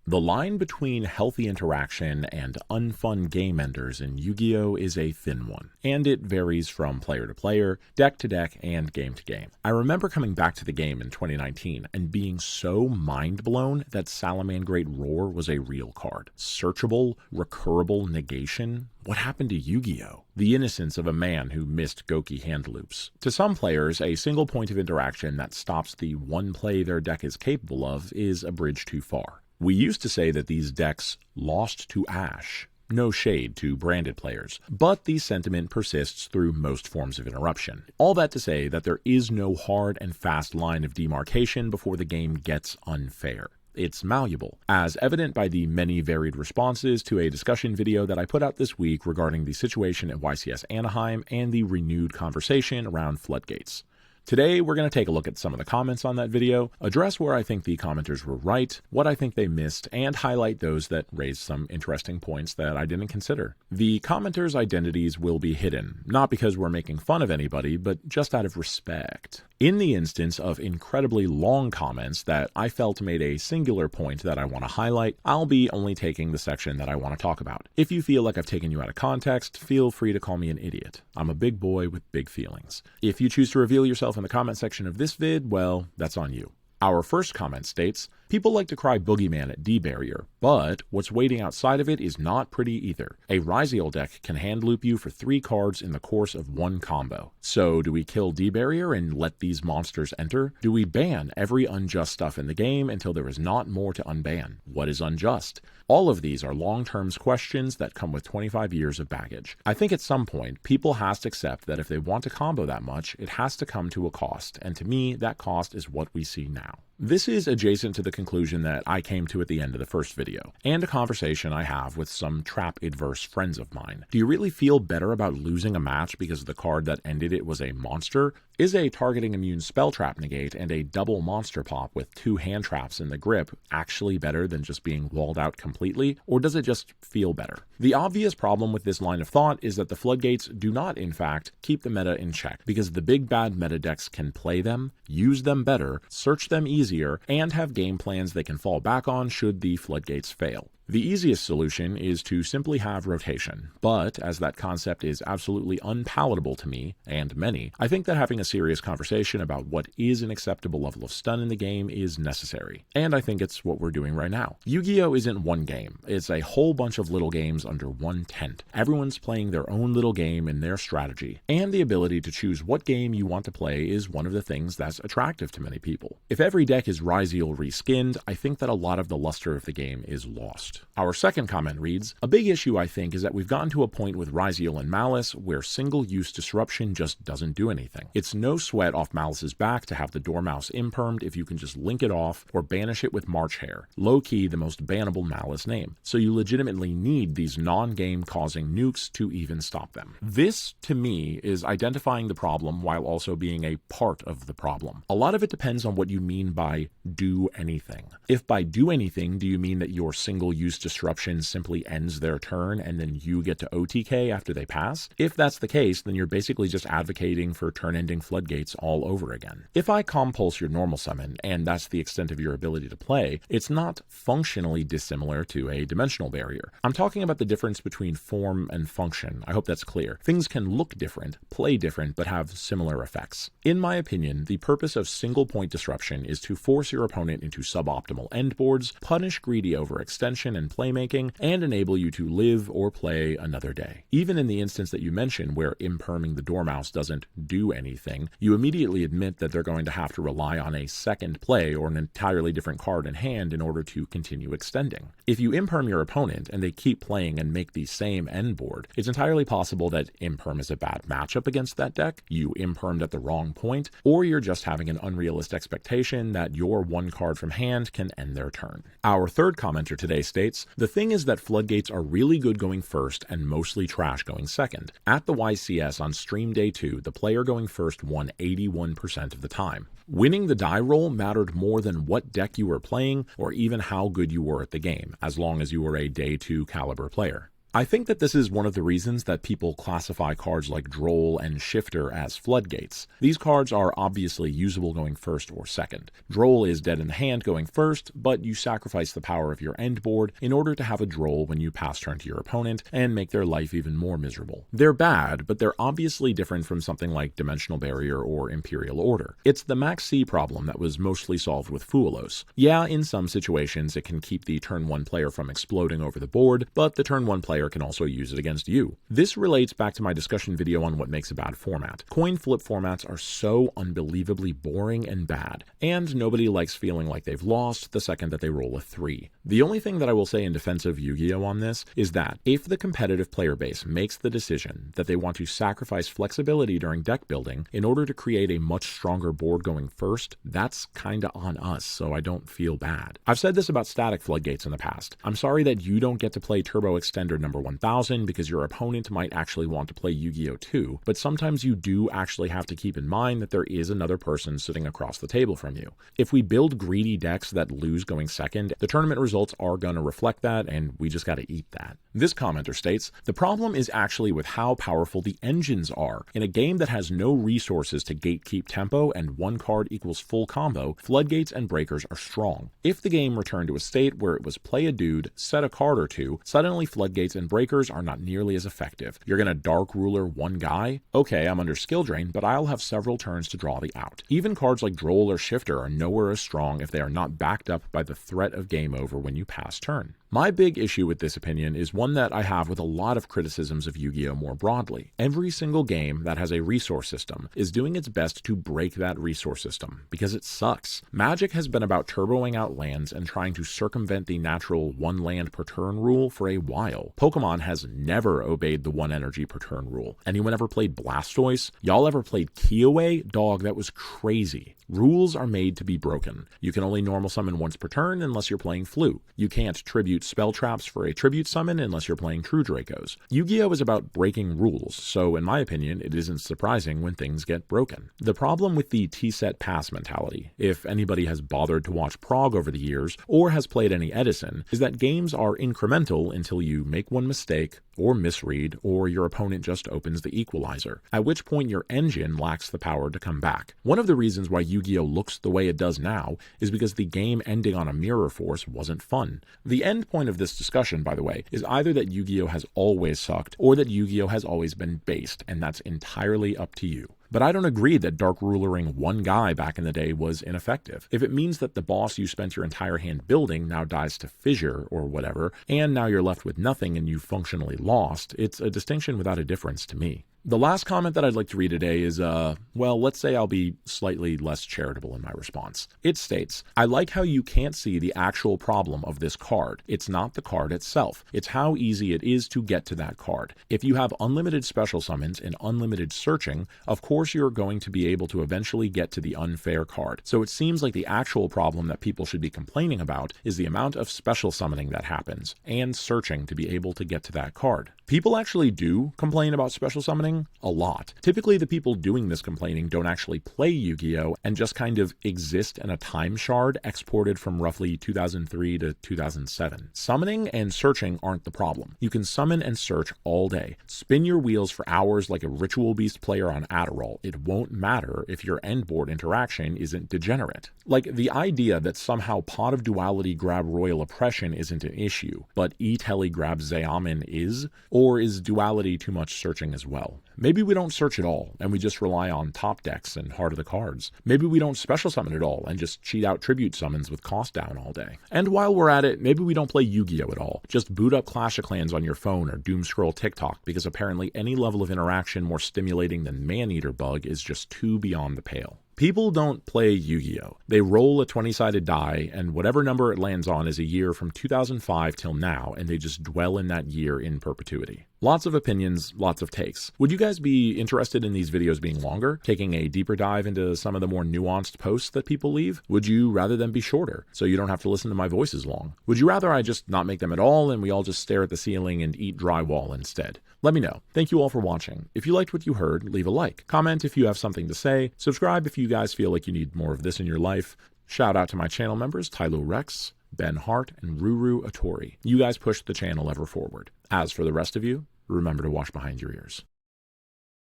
The line between healthy interaction and unfun game enders in Yu-Gi-Oh! Is a thin one, and it varies from player to player, deck to deck, and game to game. I remember coming back to the game in 2019 and being so mind-blown that Salamangrate Roar was a real card. Searchable, recurable negation? What happened to Yu-Gi-Oh? The innocence of a man who missed Goki hand loops. To some players, a single point of interaction that stops the one play their deck is capable of is a bridge too far. We used to say that these decks lost to Ash. No shade to branded players, but the sentiment persists through most forms of interruption. All that to say that there is no hard and fast line of demarcation before the game gets unfair. It's malleable, as evident by the many varied responses to a discussion video that I put out this week regarding the situation at YCS Anaheim and the renewed conversation around Floodgates. Today, we're going to take a look at some of the comments on that video, address where I think the commenters were right, what I think they missed, and highlight those that raised some interesting points that I didn't consider. The commenters' identities will be hidden, not because we're making fun of anybody, but just out of respect. In the instance of incredibly long comments that I felt made a singular point that I want to highlight, I'll be only taking the section that I want to talk about. If you feel like I've taken you out of context, feel free to call me an idiot. I'm a big boy with big feelings. If you choose to reveal yourself in the comment section of this vid, well, that's on you. Our first comment states, people like to cry boogeyman at D-barrier, but what's waiting outside of it is not pretty either. A Ryziel deck can hand loop you for 3 cards in the course of one combo. So do we kill D-barrier and let these monsters enter? Do we ban every unjust stuff in the game until there is not more to unban? What is unjust? All of these are long-term questions that come with 25 years of baggage. I think at some point, people has to accept that if they want to combo that much, it has to come to a cost, and to me, that cost is what we see now. This is adjacent to the conclusion that I came to at the end of the first video, and a conversation I have with some trap-adverse friends of mine. Do you really feel better about losing a match because the card that ended it was a monster? Is a targeting immune spell trap negate and a double monster pop with 2 hand traps in the grip actually better than just being walled out completely, or does it just feel better? The obvious problem with this line of thought is that the Floodgates do not, in fact, keep the meta in check, because the big bad meta decks can play them, use them better, search them easier, and have game plans they can fall back on should the Floodgates fail. The easiest solution is to simply have rotation, but as that concept is absolutely unpalatable to me, and many, I think that having a serious conversation about what is an acceptable level of stun in the game is necessary, and I think it's what we're doing right now. Yu-Gi-Oh! Isn't one game, it's a whole bunch of little games under one tent. Everyone's playing their own little game in their strategy, and the ability to choose what game you want to play is one of the things that's attractive to many people. If every deck is Ryziel reskinned, I think that a lot of the luster of the game is lost. Our second comment reads, a big issue I think is that we've gotten to a point with Ryziel and Malice where single-use disruption just doesn't do anything. It's no sweat off Malice's back to have the Dormouse impermed if you can just link it off or banish it with March Hare. Low-key the most bannable Malice name. So you legitimately need these non-game causing nukes to even stop them. This, to me, is identifying the problem while also being a part of the problem. A lot of it depends on what you mean by do anything. If by do anything do you mean that your single-use disruption simply ends their turn and then you get to OTK after they pass? If that's the case, then you're basically just advocating for turn-ending Floodgates all over again. If I compulse your normal summon, and that's the extent of your ability to play, it's not functionally dissimilar to a dimensional barrier. I'm talking about the difference between form and function. I hope that's clear. Things can look different, play different, but have similar effects. In my opinion, the purpose of single-point disruption is to force your opponent into suboptimal endboards, punish greedy overextension and playmaking, and enable you to live or play another day. Even in the instance that you mentioned where imperming the Dormouse doesn't do anything, you immediately admit that they're going to have to rely on a second play or an entirely different card in hand in order to continue extending. If you imperm your opponent and they keep playing and make the same end board, it's entirely possible that imperm is a bad matchup against that deck, you impermed at the wrong point, or you're just having an unrealistic expectation that your one card from hand can end their turn. Our third commenter today states, the thing is that Floodgates are really good going first and mostly trash going second. At the YCS on stream day 2, the player going first won 81% of the time. Winning the die roll mattered more than what deck you were playing or even how good you were at the game, as long as you were a day 2 caliber player. I think that this is one of the reasons that people classify cards like Droll and Shifter as floodgates. These cards are obviously usable going first or second. Droll is dead in the hand going first, but you sacrifice the power of your end board in order to have a Droll when you pass turn to your opponent and make their life even more miserable. They're bad, but they're obviously different from something like Dimensional Barrier or Imperial Order. It's the Max C problem that was mostly solved with Fuelos. Yeah, in some situations it can keep the turn 1 player from exploding over the board, but the turn 1 player can also use it against you. This relates back to my discussion video on what makes a bad format. Coin flip formats are so unbelievably boring and bad, and nobody likes feeling like they've lost the second that they roll a 3. The only thing that I will say in defense of Yu-Gi-Oh! On this is that if the competitive player base makes the decision that they want to sacrifice flexibility during deck building in order to create a much stronger board going first, that's kinda on us, so I don't feel bad. I've said this about static floodgates in the past. I'm sorry that you don't get to play Turbo Extender number 1000 because your opponent might actually want to play Yu-Gi-Oh! 2, but sometimes you do actually have to keep in mind that there is another person sitting across the table from you. If we build greedy decks that lose going second, the tournament results are going to reflect that, and we just got to eat that. This commenter states, the problem is actually with how powerful the engines are. In a game that has no resources to gatekeep tempo and one card equals full combo, floodgates and breakers are strong. If the game returned to a state where it was play a dude, set a card or two, suddenly floodgates and breakers are not nearly as effective. You're gonna Dark Ruler one guy? Okay, I'm under skill drain, but I'll have several turns to draw the out. Even cards like Droll or Shifter are nowhere as strong if they are not backed up by the threat of game over when you pass turn. My big issue with this opinion is one that I have with a lot of criticisms of Yu-Gi-Oh! More broadly. Every single game that has a resource system is doing its best to break that resource system, because it sucks. Magic has been about turboing out lands and trying to circumvent the natural one land per turn rule for a while. Pokemon has never obeyed the one energy per turn rule. Anyone ever played Blastoise? Y'all ever played Kiowa? Dog, that was crazy. Rules are made to be broken. You can only normal summon once per turn unless you're playing Flu. You can't tribute spell traps for a tribute summon unless you're playing True Dracos. Yu-Gi-Oh! Is about breaking rules, so in my opinion, it isn't surprising when things get broken. The problem with the T-set pass mentality, if anybody has bothered to watch Prog over the years, or has played any Edison, is that games are incremental until you make one mistake, or misread, or your opponent just opens the equalizer, at which point your engine lacks the power to come back. One of the reasons why Yu-Gi-Oh! Looks the way it does now is because the game ending on a mirror force wasn't fun. The end point of this discussion, by the way, is either that Yu-Gi-Oh! Has always sucked, or that Yu-Gi-Oh! Has always been based, and that's entirely up to you. But I don't agree that Dark Rulering one guy back in the day was ineffective. If it means that the boss you spent your entire hand building now dies to fissure or whatever, and now you're left with nothing and you functionally lost, it's a distinction without a difference to me. The last comment that I'd like to read today is, well, let's say I'll be slightly less charitable in my response. It states, I like how you can't see the actual problem of this card. It's not the card itself. It's how easy it is to get to that card. If you have unlimited special summons and unlimited searching, of course you're going to be able to eventually get to the unfair card. So it seems like the actual problem that people should be complaining about is the amount of special summoning that happens, and searching to be able to get to that card. People actually do complain about special summoning a lot. Typically, the people doing this complaining don't actually play Yu-Gi-Oh! And just kind of exist in a time shard exported from roughly 2003 to 2007. Summoning and searching aren't the problem. You can summon and search all day. Spin your wheels for hours like a Ritual Beast player on Adderall. It won't matter if your end board interaction isn't degenerate. Like, the idea that somehow Pot of Duality grab Royal Oppression isn't an issue, but E-Telly grab Zeamin is? Or is Duality too much searching as well? Maybe we don't search at all, and we just rely on top decks and Heart of the Cards. Maybe we don't special summon at all, and just cheat out tribute summons with cost down all day. And while we're at it, maybe we don't play Yu-Gi-Oh! At all. Just boot up Clash of Clans on your phone or doom scroll TikTok, because apparently any level of interaction more stimulating than Maneater Bug is just too beyond the pale. People don't play Yu-Gi-Oh! They roll a 20-sided die, and whatever number it lands on is a year from 2005 till now, and they just dwell in that year in perpetuity. Lots of opinions, lots of takes. Would you guys be interested in these videos being longer, taking a deeper dive into some of the more nuanced posts that people leave? Would you rather them be shorter, so you don't have to listen to my voice as long? Would you rather I just not make them at all, and we all just stare at the ceiling and eat drywall instead? Let me know. Thank you all for watching. If you liked what you heard, leave a like. Comment if you have something to say. Subscribe if you guys feel like you need more of this in your life. Shout out to my channel members, Tylo Rex, Ben Hart, and Ruru Otori. You guys pushed the channel ever forward. As for the rest of you, remember to wash behind your ears.